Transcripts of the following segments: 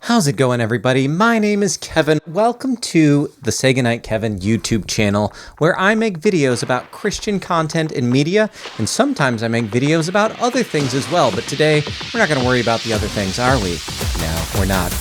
How's it going, everybody? My name is Kevin. Welcome to the Say Goodnight Kevin YouTube channel, where I make videos about Christian content and media, and sometimes I make videos about other things as well. But today, we're not going to worry about the other things, are we? No, we're not.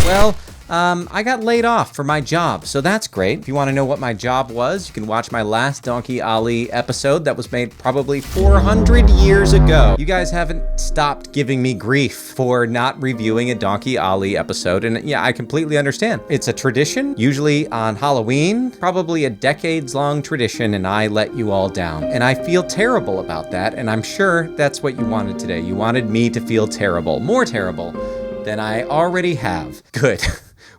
Well, I got laid off for my job, so that's great. If you want to know what my job was, you can watch my last Donkey Ollie episode that was made probably 400 years ago. You guys haven't stopped giving me grief for not reviewing a Donkey Ollie episode, and yeah, I completely understand. It's a tradition, usually on Halloween, probably a decades-long tradition, and I let you all down. And I feel terrible about that, and I'm sure that's what you wanted today. You wanted me to feel terrible, more terrible than I already have. Good.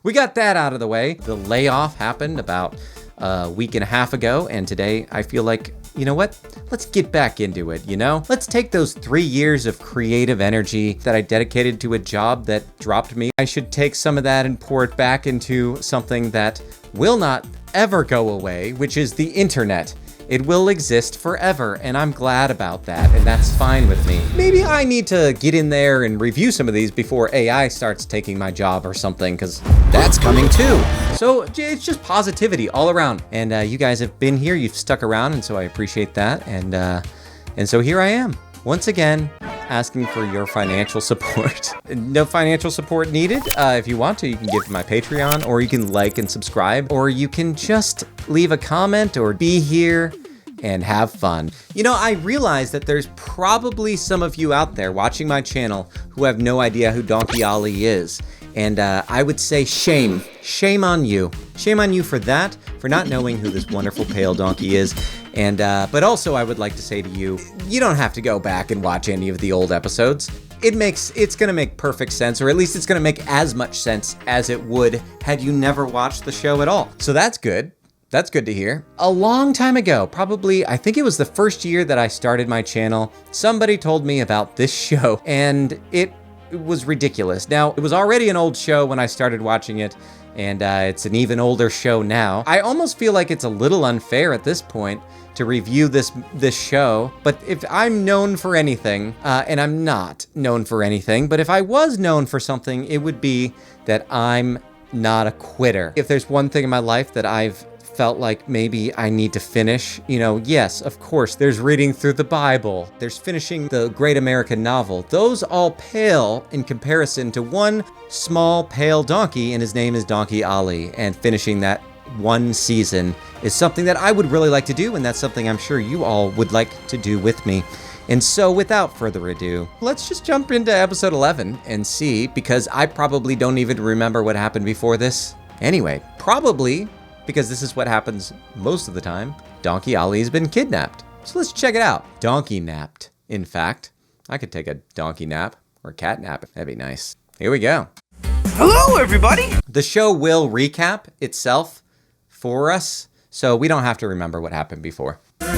We got that out of the way. The layoff happened about a week and a half ago, and today I feel like, you know what? Let's get back into it, you know? Let's take those 3 years of creative energy that I dedicated to a job that dropped me. I should take some of that and pour it back into something that will not ever go away, which is the internet. It will exist forever, and I'm glad about that, and that's fine with me. Maybe I need to get in there and review some of these before AI starts taking my job or something, because that's coming too. So it's just positivity all around. And you guys have been here, you've stuck around, and so I appreciate that. And so here I am, once again, asking for your financial support. No financial support needed. If you want to, you can give to my Patreon, or you can like and subscribe, or you can just leave a comment or be here and have fun. You know, I realize that there's probably some of you out there watching my channel who have no idea who Donkey Ollie is. And I would say shame. Shame on you. Shame on you for that, for not knowing who this wonderful pale donkey is. And but also I would like to say to you, you don't have to go back and watch any of the old episodes. It's gonna make perfect sense, or at least it's gonna make as much sense as it would had you never watched the show at all. So that's good. That's good to hear. A long time ago, probably, I think it was the first year that I started my channel, somebody told me about this show, and it was ridiculous. Now, it was already an old show when I started watching it, and it's an even older show now. I almost feel like it's a little unfair at this point to review this show, but if I'm known for anything, and I'm not known for anything, but if I was known for something, it would be that I'm not a quitter. If there's one thing in my life that I've felt like maybe I need to finish, you know, yes, of course, there's reading through the Bible, there's finishing the great American novel. Those all pale in comparison to one small pale donkey, and his name is Donkey Ollie, and finishing that one season is something that I would really like to do, and that's something I'm sure you all would like to do with me. And so without further ado, let's just jump into episode 11 and see, because I probably don't even remember what happened before this. Anyway, probably because this is what happens most of the time. Donkey Ollie's been kidnapped. So let's check it out. Donkey napped, in fact. I could take a donkey nap or cat nap. That'd be nice. Here we go. Hello, everybody. The show will recap itself for us, so we don't have to remember what happened before. And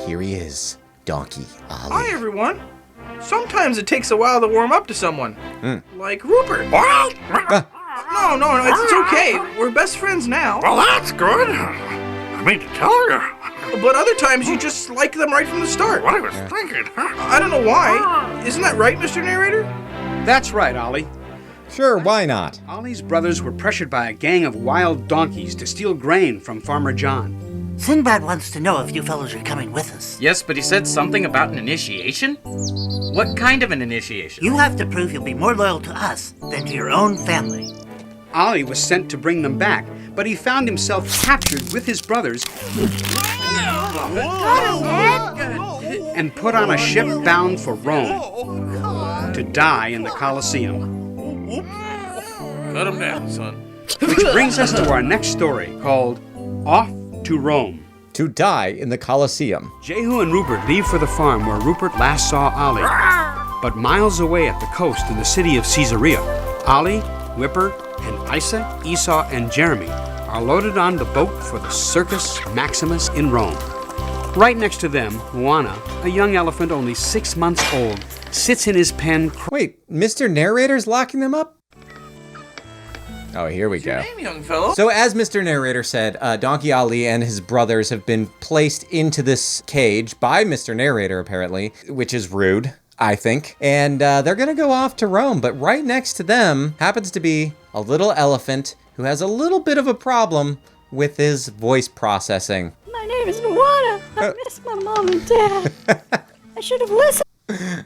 here he is, Donkey Ollie. Hi, everyone. Sometimes it takes a while to warm up to someone. Like Rupert. No, it's okay. We're best friends now. Well, that's good. I mean to tell you. But other times you just like them right from the start. What I was thinking, huh? I don't know why. Isn't that right, Mr. Narrator? That's right, Ollie. Sure, why not? Ollie's brothers were pressured by a gang of wild donkeys to steal grain from Farmer John. Sinbad wants to know if you fellows are coming with us. Yes, but he said something about an initiation? What kind of an initiation? You have to prove you'll be more loyal to us than to your own family. Ollie was sent to bring them back, but he found himself captured with his brothers and put on a ship bound for Rome to die in the Colosseum. Cut him down, son. Which brings us to our next story, called Off to Rome. To die in the Colosseum. Jehu and Rupert leave for the farm where Rupert last saw Ollie. But miles away at the coast in the city of Caesarea, Ollie, Rupert, and Isa, Esau, and Jeremy are loaded on the boat for the Circus Maximus in Rome. Right next to them, Moana, a young elephant only 6 months old, sits in his pen. Wait, Mr. Narrator's locking them up? Oh, here we What's your go. name, young fellow? So as Mr. Narrator said, Donkey Ollie and his brothers have been placed into this cage by Mr. Narrator, apparently, which is rude, I think. And they're gonna go off to roam, but right next to them happens to be a little elephant who has a little bit of a problem with his voice processing. My name is Moana. I miss my mom and dad. I should have listened.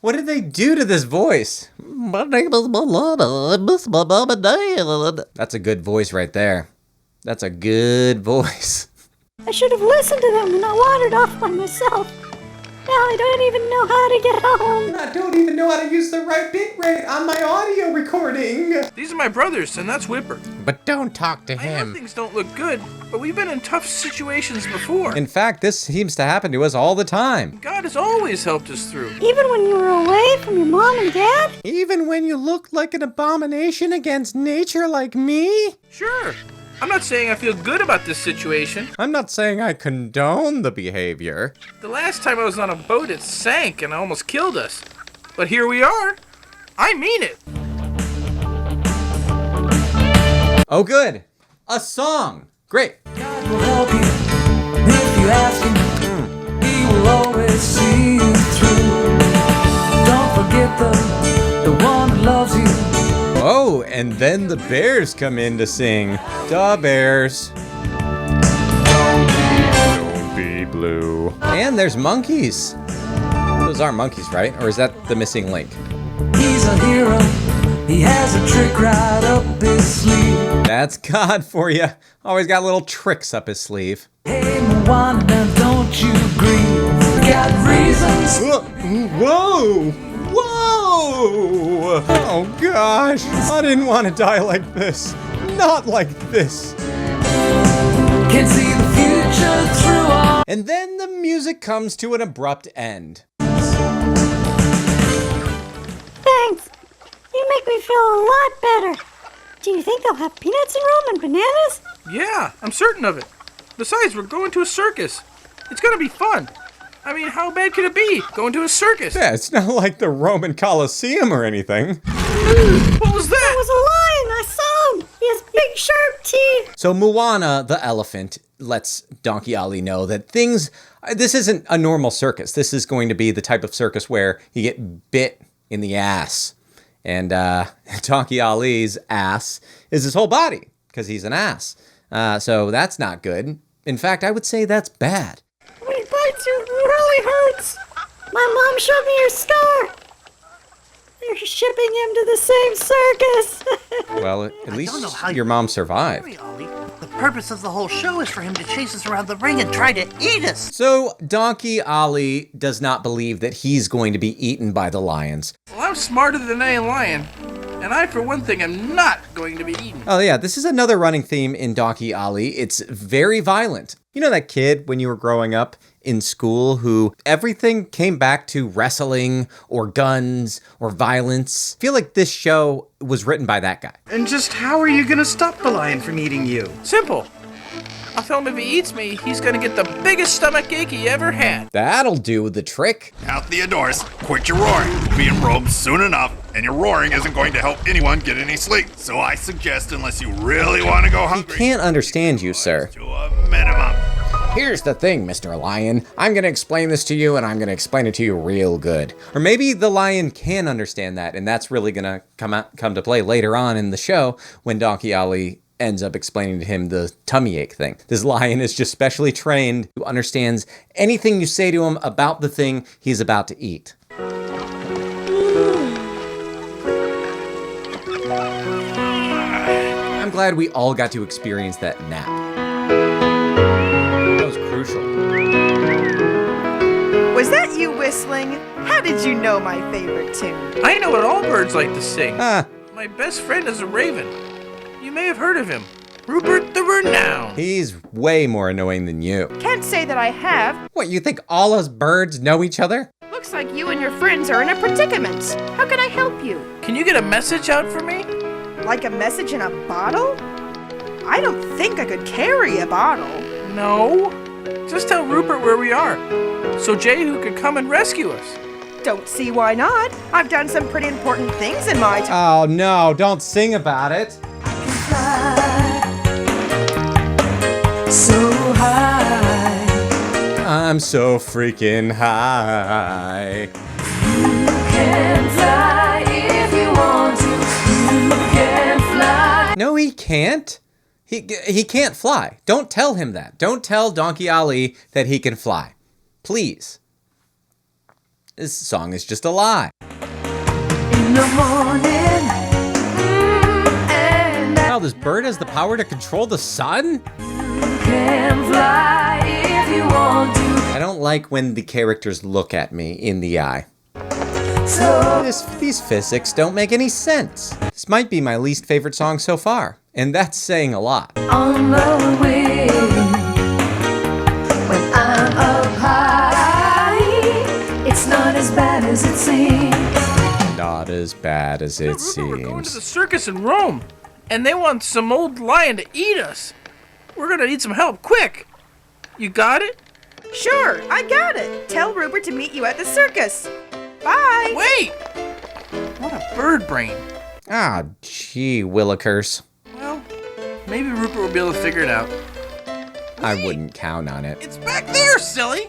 What did they do to this voice? My name is Milana. I miss my mom and dad. That's a good voice right there. That's a good voice. I should have listened to them and not wandered off by myself. Now I don't even know how to get home. I don't even know how to use the right bit rate on my audio recording. These are my brothers, and that's Whipper. But don't talk to I know things don't look good, but we've been in tough situations before. In fact, this seems to happen to us all the time. God has always helped us through. Even when you were away from your mom and dad? Even when you look like an abomination against nature like me? Sure. I'm not saying I feel good about this situation. I'm not saying I condone the behavior. The last time I was on a boat, it sank and almost killed us. But here we are. I mean it. Oh, good. A song. Great. God will help you if you ask him. He will always see you through. Don't forget the one who loves you. Oh, and then the bears come in to sing. Da bears. Don't be blue. And there's monkeys. Those aren't monkeys, right? Or is that the missing link? He's a hero. He has a trick right up his sleeve. That's God for you. Always got little tricks up his sleeve. Hey, Moana, now don't you grieve. Got reasons. Whoa! Whoa! Oh gosh, I didn't want to die like this. Not like this. Can see the future through all. And then the music comes to an abrupt end. Thanks. You make me feel a lot better. Do you think they'll have peanuts in Rome and bananas? Yeah, I'm certain of it. Besides, we're going to a circus. It's gonna be fun. I mean, how bad could it be, going to a circus? Yeah, it's not like the Roman Colosseum or anything. What was that? It was a lion. I saw him. He has big, sharp teeth. So Moana, the elephant, lets Donkey Ollie know that this isn't a normal circus. This is going to be the type of circus where you get bit in the ass. And Donkey Ollie's ass is his whole body, because he's an ass. So that's not good. In fact, I would say that's bad. When he bites you, it really hurts. My mom showed me her scar. They're shipping him to the same circus. Well, at don't know least how your mom survived. Sorry, Ollie. The purpose of the whole show is for him to chase us around the ring and try to eat us. So Donkey Ollie does not believe that he's going to be eaten by the lions. Well, I'm smarter than any lion. And I, for one thing, am not going to be eaten. Oh yeah, this is another running theme in Donkey Ollie. It's very violent. You know that kid when you were growing up in school who everything came back to wrestling or guns or violence? I feel like this show was written by that guy. And just how are you gonna stop the lion from eating you? Simple. I'll tell him if he eats me, he's gonna get the biggest stomach ache he ever had. That'll do the trick. Now, Theodorus, quit your roaring. We'll be in Rome soon enough, and your roaring isn't going to help anyone get any sleep. So I suggest, unless you really want to go He hungry, can't understand you, sir. to a minimum. Here's the thing, Mr. Lion. I'm gonna explain this to you, and I'm gonna explain it to you real good. Or maybe the lion can understand that, and that's really gonna come to play later on in the show when Donkey Ollie ends up explaining to him the tummy ache thing. This lion is just specially trained who understands anything you say to him about the thing he's about to eat. I'm glad we all got to experience that nap. That was crucial. Was that you whistling? How did you know my favorite tune? I know what all birds like to sing. Ah, My best friend is a raven. You may have heard of him. Rupert the Renowned. he's way more annoying than you. Can't say that I have. What, you think all us birds know each other? Looks like you and your friends are in a predicament. How can I help you? Can you get a message out for me? Like a message in a bottle? I don't think I could carry a bottle. No. Just tell Rupert where we are, so Jehu could come and rescue us. Don't see why not. I've done some pretty important things in my time. Oh no, don't sing about it. So high. I'm so freaking high. You can fly if you want to. You can fly. No, he can't. He can't fly. Don't tell him that. Don't tell Donkey Ollie that he can fly. Please. This song is just a lie. In the morning. Wow, this bird has the power to control the sun? You can fly if you want to. I don't like when the characters look at me in the eye. So These physics don't make any sense. This might be my least favorite song so far, and that's saying a lot. on the wing, when I'm up high, it's not as bad as it seems. Not as bad as it Rupert, we're going to the seems. circus in Rome, and they want some old lion to eat us. We're gonna need some help, quick. You got it? Sure, I got it. Tell Rupert to meet you at the circus. Bye. Wait! What a bird brain. Ah, gee willikers. Well, maybe Rupert will be able to figure it out. I wouldn't count on it. It's back there, silly!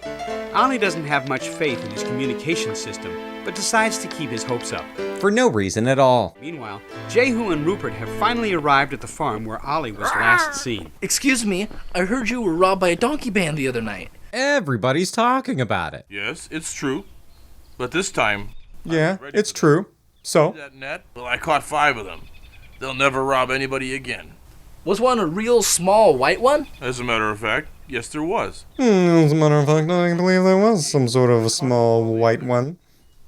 Ollie doesn't have much faith in his communication system, but decides to keep his hopes up. For no reason at all. Meanwhile, Jehu and Rupert have finally arrived at the farm where Ollie was last seen. Excuse me, I heard you were robbed by a donkey band the other night. Everybody's talking about it. Yes, it's true. But this time, Yeah, it's true. So? that net, well, I caught 5 of them. They'll never rob anybody again. Was one a real small white one? As a matter of fact, yes, there was. As a matter of fact, I believe there was some sort of a small white one.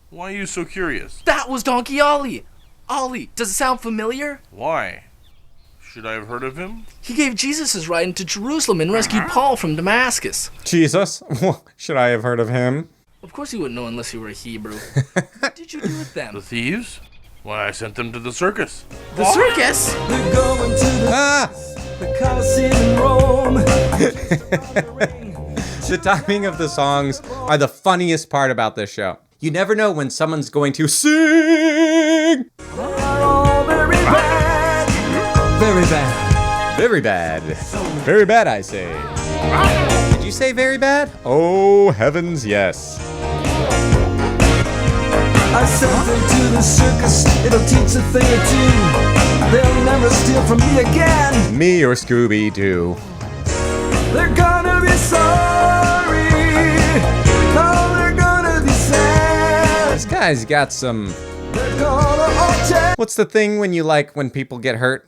Why are you so curious? That was Donkey Ollie! Ollie, does it sound familiar? Why? Should I have heard of him? He gave Jesus his ride into Jerusalem and rescued Paul from Damascus. Jesus? Should I have heard of him? Of course you wouldn't know unless you were a Hebrew. What did you do with them? The thieves? Why, I sent them to the circus. The circus? We're going to the Colosseum in Rome. The timing of the songs are the funniest part about this show. You never know when someone's going to sing. Oh, very bad. Very bad. Very bad. Very bad, I say. Did you say very bad? Oh, heavens, yes. I sent them to the circus. It'll teach a thing or two. They'll never steal from me again. Me or Scooby-Doo. They're gonna be sorry. Oh, they're gonna be sad. This guy's got some... They're gonna all take. What's the thing when you like when people get hurt?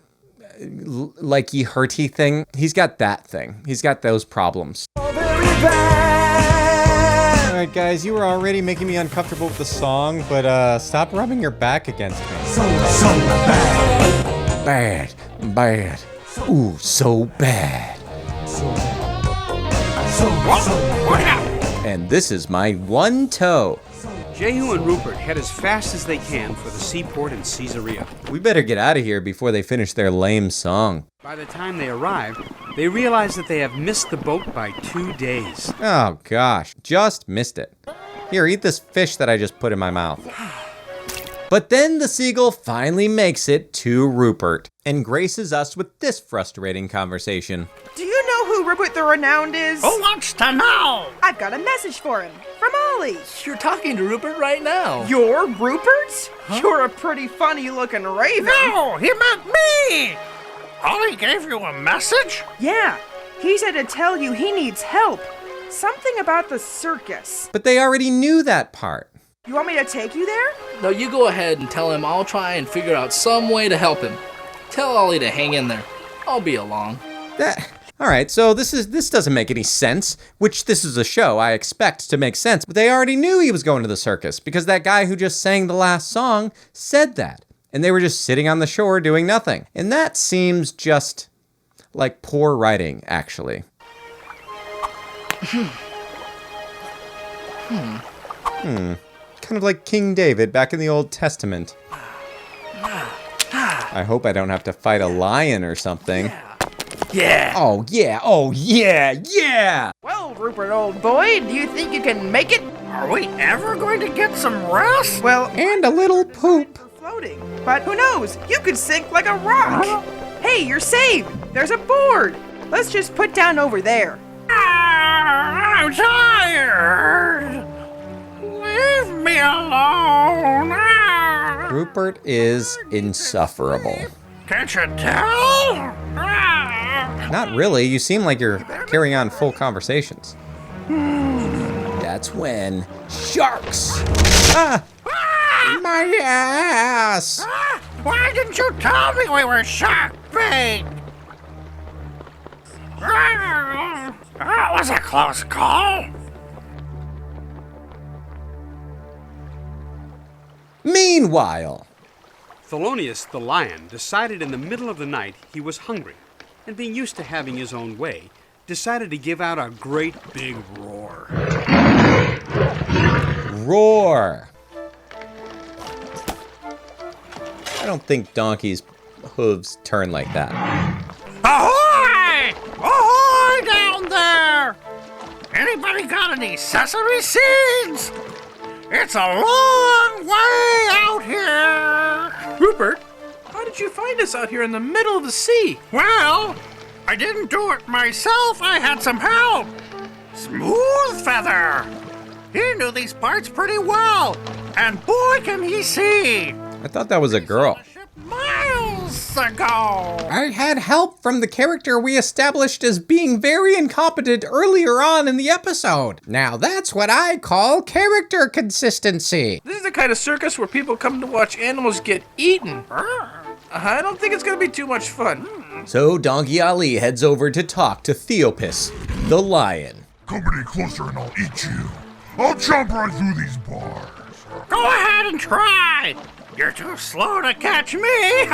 Likey hurty thing? He's got that thing. He's got those problems. Very bad. Alright guys, you were already making me uncomfortable with the song, but stop rubbing your back against me. So bad. Bad. Bad. Ooh, so bad. And this is my one toe. Jehu and Rupert head as fast as they can for the seaport in Caesarea. We better get out of here before they finish their lame song. By the time they arrive, they realize that they have missed the boat by 2 days. Oh gosh, just missed it. Here, eat this fish that I just put in my mouth. But then the seagull finally makes it to Rupert and graces us with this frustrating conversation. Do you know who Rupert the Renowned is? Who wants to know? I've got a message for him. From Ollie. You're talking to Rupert right now. You're Rupert? You're a pretty funny looking raven. No, he meant me. Ollie gave you a message? Yeah, he said to tell you he needs help. Something about the circus. But they already knew that part. You want me to take you there? No, you go ahead and tell him I'll try and figure out some way to help him. Tell Ollie to hang in there. I'll be along. All right, so this doesn't make any sense, which this is a show I expect to make sense, but they already knew he was going to the circus because that guy who just sang the last song said that. And they were just sitting on the shore doing nothing. And that seems just like poor writing, actually. Kind of like King David back in the Old Testament. I hope I don't have to fight a lion or something. Yeah. Oh, yeah. Oh, yeah. Yeah. Well, Rupert, old boy, do you think you can make it? Are we ever going to get some rest? Well, And a little poop. Floating. But who knows? You could sink like a rock. Hey, you're saved. There's a board. Let's just put down over there. I'm tired. Leave me alone. Rupert is insufferable. Can't you tell? Not really. You seem like you're carrying on full conversations. That's when sharks. Ah! My ass! Why didn't you tell me we were shark bait? That was a close call. Meanwhile, Thelonious the lion decided in the middle of the night he was hungry, and being used to having his own way, decided to give out a great big roar. roar. I don't think donkeys' hooves turn like that. Ahoy! Ahoy down there! Anybody got any sesame seeds? It's a long way out here! Rupert, how did you find us out here in the middle of the sea? Well, I didn't do it myself. I had some help. Smooth Feather. He knew these parts pretty well. And boy, can he see. I thought that was a girl. Miles ago. I had help from the character we established as being very incompetent earlier on in the episode. Now that's what I call character consistency. This is the kind of circus where people come to watch animals get eaten. I don't think it's gonna be too much fun. So Donkey Ollie heads over to talk to Theopis, the lion. Come any closer and I'll eat you. I'll jump right through these bars. Go ahead and try. You're too slow to catch me. The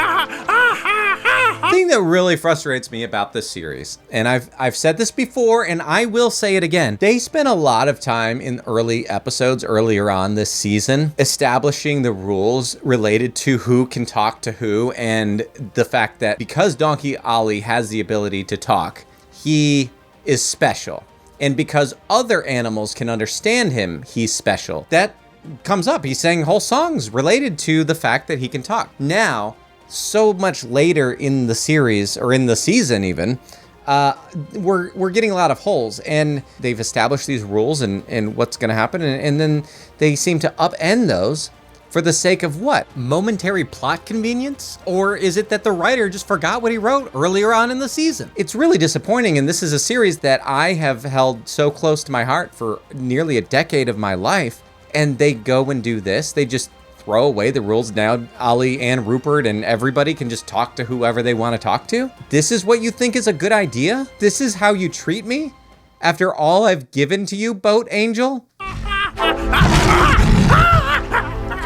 thing that really frustrates me about this series, and I've said this before and I will say it again, they spent a lot of time in early episodes earlier on this season establishing the rules related to who can talk to who, and the fact that because Donkey Ollie has the ability to talk, he is special. And because other animals can understand him, he's special. That comes up. He's saying whole songs related to the fact that he can talk. Now, so much later in the series, or in the season even, we're getting a lot of holes, and they've established these rules and what's going to happen, and then they seem to upend those for the sake of what? Momentary plot convenience? Or is it that the writer just forgot what he wrote earlier on in the season? It's really disappointing, and this is a series that I have held so close to my heart for nearly a decade of my life, and they go and do this. They just throw away the rules. Now Ollie and Rupert and everybody can just talk to whoever they want to talk to. This is what you think is a good idea? This is how you treat me? After all I've given to you, boat angel?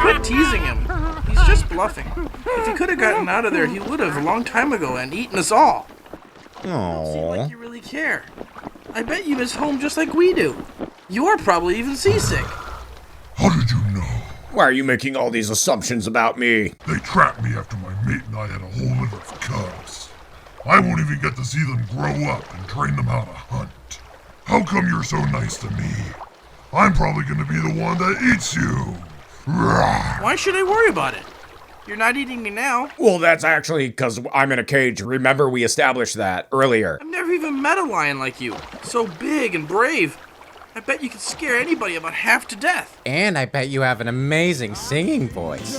Quit teasing him. He's just bluffing. If he could have gotten out of there, he would have a long time ago and eaten us all. Don't seem like you really care. I bet you miss home just like we do. You're probably even seasick. How did you know? Why are you making all these assumptions about me? They trapped me after my mate and I had a whole litter of cubs. I won't even get to see them grow up and train them how to hunt. How come you're so nice to me? I'm probably gonna be the one that eats you. Why should I worry about it? You're not eating me now. Well, that's actually because I'm in a cage. Remember, we established that earlier. I've never even met a lion like you. So big and brave. I bet you could scare anybody about half to death. And I bet you have an amazing singing voice.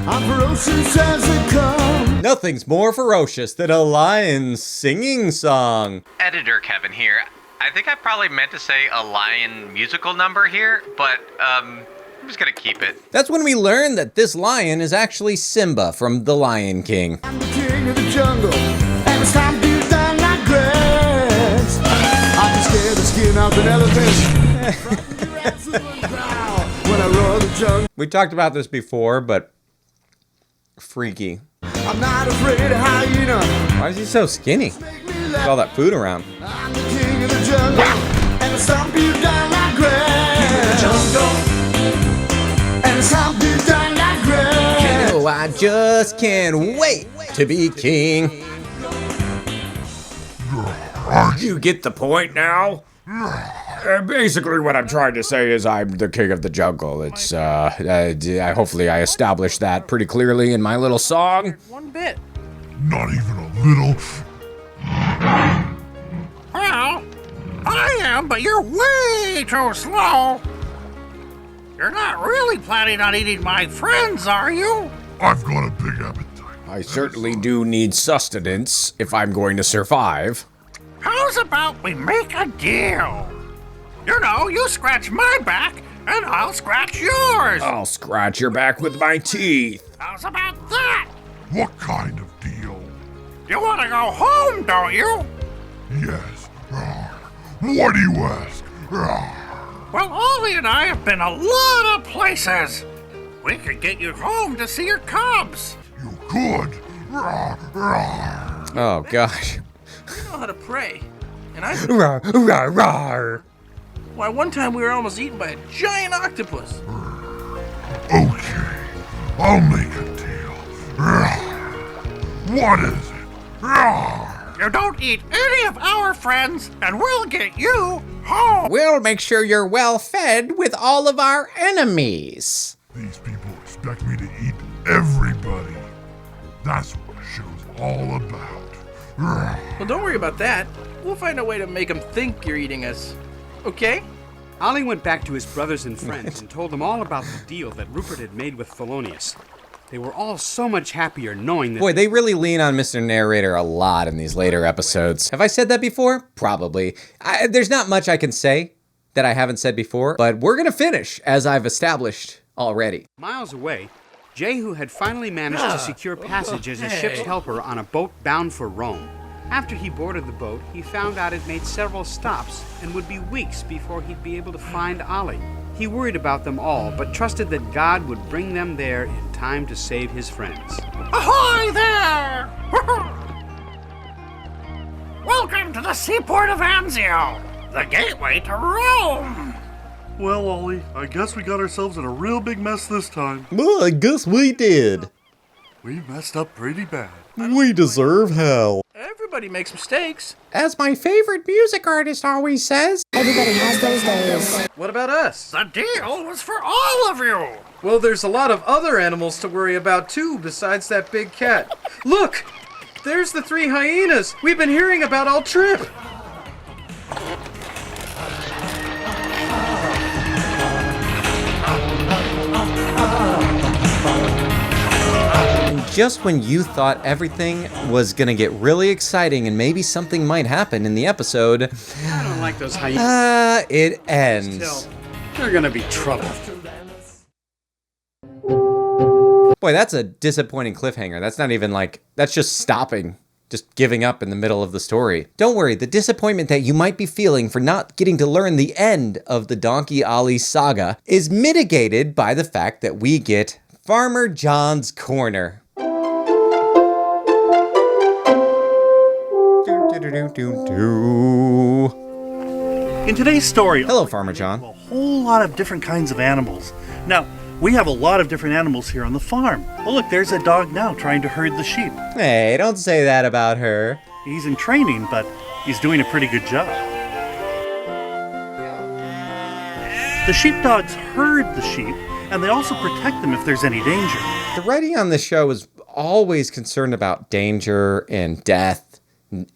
I'm ferocious as they come. Nothing's more ferocious than a lion's singing song. Editor Kevin here. I think I probably meant to say a lion musical number here, but I'm just gonna keep it. That's when we learn that this lion is actually Simba from The Lion King. I'm the king of the jungle, and it's time to down like grass. I can scare the skin off an elephant. When I roar the jungle. We talked about this before, but freaky. I'm not afraid of hyena. Why is he so skinny? With all that food around. I'm the king of the jungle, and I stomp you down like grass. And I stomp you down like grass. Oh, I just can't wait to be king. You get the point now? Basically, what I'm trying to say is I'm the king of the jungle. It's, hopefully I established that pretty clearly in my little song. One bit. Not even a little. Well, I am, but you're way too slow. You're not really planning on eating my friends, are you? I've got a big appetite. I certainly do need sustenance if I'm going to survive. How's about we make a deal? You know, you scratch my back, and I'll scratch yours. I'll scratch your back with my teeth. How's about that? What kind of deal? You want to go home, don't you? Yes. What do you ask? Well, Ollie and I have been a lot of places. We could get you home to see your cubs. You could? Oh, gosh. You know how to pray. And I... Rawr, rawr, rawr. Why, one time we were almost eaten by a giant octopus. Okay, I'll make a deal. What is it? You don't eat any of our friends, and we'll get you home. We'll make sure you're well fed with all of our enemies. These people expect me to eat everybody. That's what the show's all about. Well, don't worry about that. We'll find a way to make them think you're eating us. Okay? Ollie went back to his brothers and friends and told them all about the deal that Rupert had made with Thelonious. They were all so much happier knowing that... Boy, they really lean on Mr. Narrator a lot in these later episodes. Have I said that before? Probably. There's not much I can say that I haven't said before, but we're gonna finish, as I've established already. Miles away, Jehu had finally managed to secure passage as a ship's helper on a boat bound for Rome. After he boarded the boat, he found out it made several stops and would be weeks before he'd be able to find Ollie. He worried about them all, but trusted that God would bring them there in time to save his friends. Ahoy there! Welcome to the seaport of Anzio, the gateway to Rome. Well, Ollie, I guess we got ourselves in a real big mess this time. Well, I guess we did. We messed up pretty bad. We deserve hell. Everybody makes mistakes. As my favorite music artist always says, Everybody has those days. What about us? The deal was for all of you. Well, there's a lot of other animals to worry about too, besides that big cat. Look! There's the 3 hyenas we've been hearing about all trip. just when you thought everything was gonna get really exciting and maybe something might happen in the episode, I don't like those hyenas. it ends. Still, they're gonna be trouble. Boy, that's a disappointing cliffhanger. That's not even like, that's just stopping, just giving up in the middle of the story. Don't worry, the disappointment that you might be feeling for not getting to learn the end of the Donkey Ollie saga is mitigated by the fact that we get Farmer John's Corner. In today's story, hello, Farmer John. A whole lot of different kinds of animals. Now, we have a lot of different animals here on the farm. Oh, look, there's a dog now trying to herd the sheep. Hey, don't say that about her. He's in training, but he's doing a pretty good job. The sheepdogs herd the sheep, and they also protect them if there's any danger. The writing on this show is always concerned about danger and death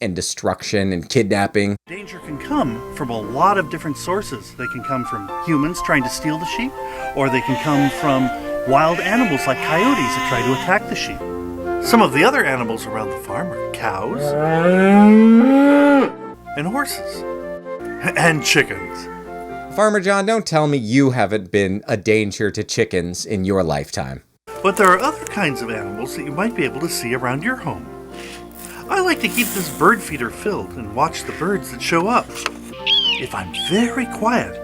and destruction and kidnapping. Danger can come from a lot of different sources. They can come from humans trying to steal the sheep, or they can come from wild animals like coyotes that try to attack the sheep. Some of the other animals around the farm are cows, and horses, and chickens. Farmer John, don't tell me you haven't been a danger to chickens in your lifetime. But there are other kinds of animals that you might be able to see around your home. I like to keep this bird feeder filled and watch the birds that show up. If I'm very quiet,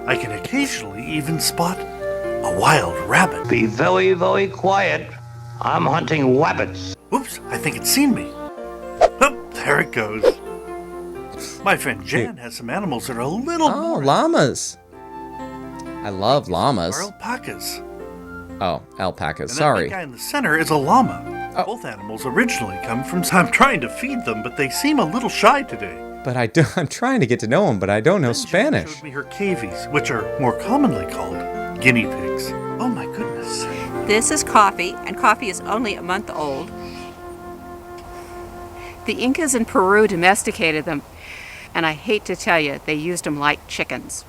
I can occasionally even spot a wild rabbit. Be very, very quiet. I'm hunting rabbits. Oops, I think it's seen me. Oh, there it goes. My friend Jan has some animals that are a little more... llamas. I love llamas. Or alpacas. Oh, alpacas, And sorry. that big guy in the center is a llama. Both animals originally come from... I'm trying to feed them, but they seem a little shy today. but I'm trying to get to know him, but I don't know Spanish. Showed me her cavies, which are more commonly called guinea pigs. Oh my goodness. This is coffee, and coffee is only a month old. The Incas in Peru domesticated them, and I hate to tell you, they used them like chickens.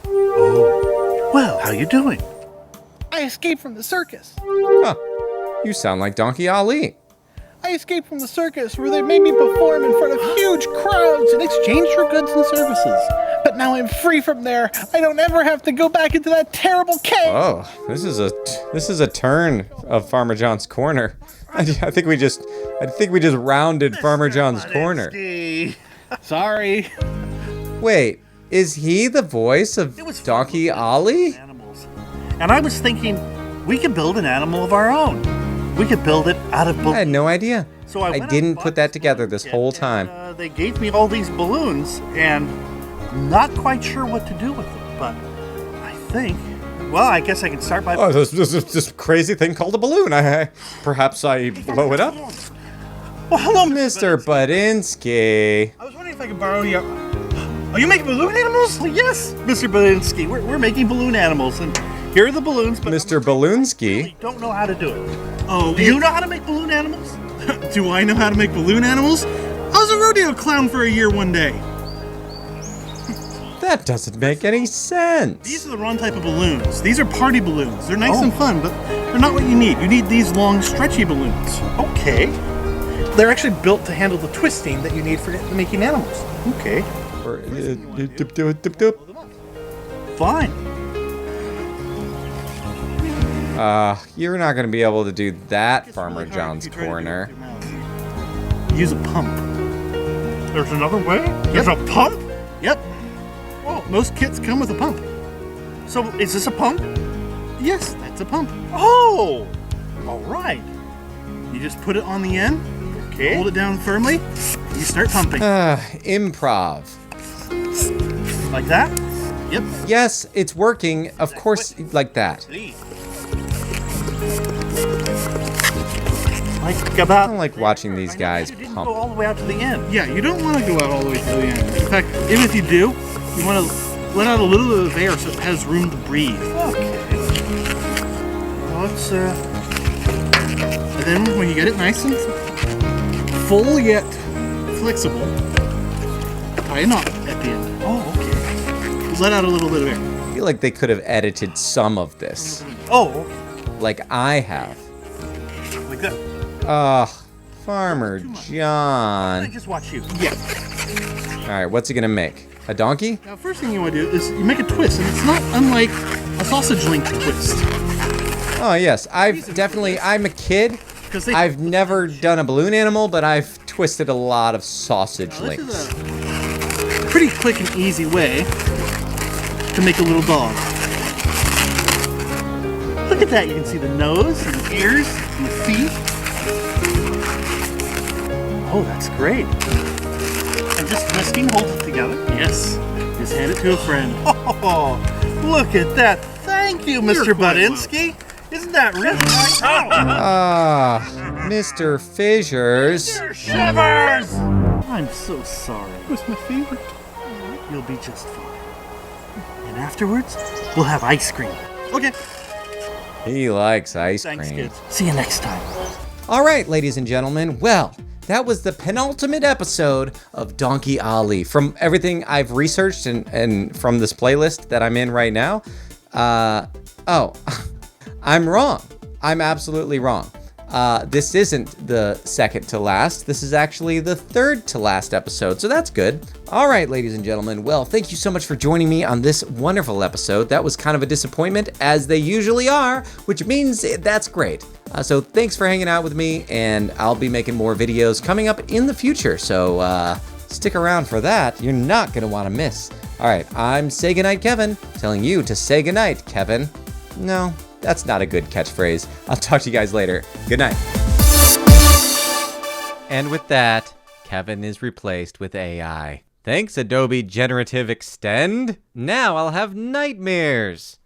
Oh. Well, how you doing? I escaped from the circus. Huh. You sound like Donkey Ollie. I escaped from the circus where they made me perform in front of huge crowds in exchange for goods and services. But now I'm free from there. I don't ever have to go back into that terrible cave. Oh, this is a turn of Farmer John's corner. I think we just rounded Farmer John's corner. Sorry. Wait, is he the voice of Donkey Ollie? And I was thinking we could build an animal of our own. We could build it out of balloons. I had no idea. So I didn't put that together this whole time. They gave me all these balloons, and not quite sure what to do with them. But I think, well, I guess I can start by. Oh, this crazy thing called a balloon. Perhaps I blow it up. Well, hello, Mr. Budinsky. I was wondering if I could borrow your. Are you making balloon animals? Well, yes, Mr. Budinsky. We're making balloon animals, and here are the balloons. But Mr. Balloonsky. I don't know how to do it. Oh, do you know how to make balloon animals? Do I know how to make balloon animals? I was a rodeo clown for a year one day. That doesn't make any sense. These are the wrong type of balloons. These are party balloons. They're nice and fun, but they're not what you need. You need these long, stretchy balloons. Okay. They're actually built to handle the twisting that you need for making animals. Okay. Fine. You're not gonna be able to do that, Farmer John's corner. Use a pump. There's another way? There's a pump? Yep. Well, most kits come with a pump. So, is this a pump? Yes, that's a pump. Oh! All right. You just put it on the end, okay. Hold it down firmly, you start pumping. Improv. Like that? Yep. Yes, it's working. Of course, like that. Like about. I don't like watching these guys Go pump. all the way out to the end. Yeah, you don't want to go out all the way to the end. In fact, even if you do, you want to let out a little bit of air so it has room to breathe. Okay. Well, it's And then when you get it nice and full yet flexible, tie a knot at the end. Oh, okay. Let out a little bit of air. I feel like they could have edited some of this. Oh, okay. Like I have. Like that. Farmer John. I just watch you. Yeah. Alright, what's he gonna make? A donkey? Now, first thing you want to do is you make a twist, and it's not unlike a sausage link twist. Oh, yes. I'm a kid. I've never done a balloon animal, but I've twisted a lot of sausage links. This is a pretty quick and easy way to make a little dog. Look at that. You can see the nose and the ears and the feet. Oh, that's great. And just twisting holds it together. Yes. Just hand it to a friend. Oh, look at that. Thank you, Mr. Budinsky. Isn't that really nice? Mr. Fissures. Shivers! I'm so sorry. It was my favorite. You'll be just fine. And afterwards, we'll have ice cream. Okay. He likes ice cream. Thanks, kids. See you next time. All right, ladies and gentlemen. Well, that was the penultimate episode of Donkey Ollie. From everything I've researched and from this playlist that I'm in right now, I'm wrong. I'm absolutely wrong. This isn't the second to last. This is actually the third to last episode, so that's good. All right, ladies and gentlemen. Well, thank you so much for joining me on this wonderful episode. That was kind of a disappointment, as they usually are, which means that's great. So thanks for hanging out with me, and I'll be making more videos coming up in the future, so stick around for that. You're not going to want to miss. All right, I'm Say Goodnight Kevin, telling you to say goodnight, Kevin. No, that's not a good catchphrase. I'll talk to you guys later. Good night. And with that, Kevin is replaced with AI. Thanks, Adobe Generative Extend. Now I'll have nightmares.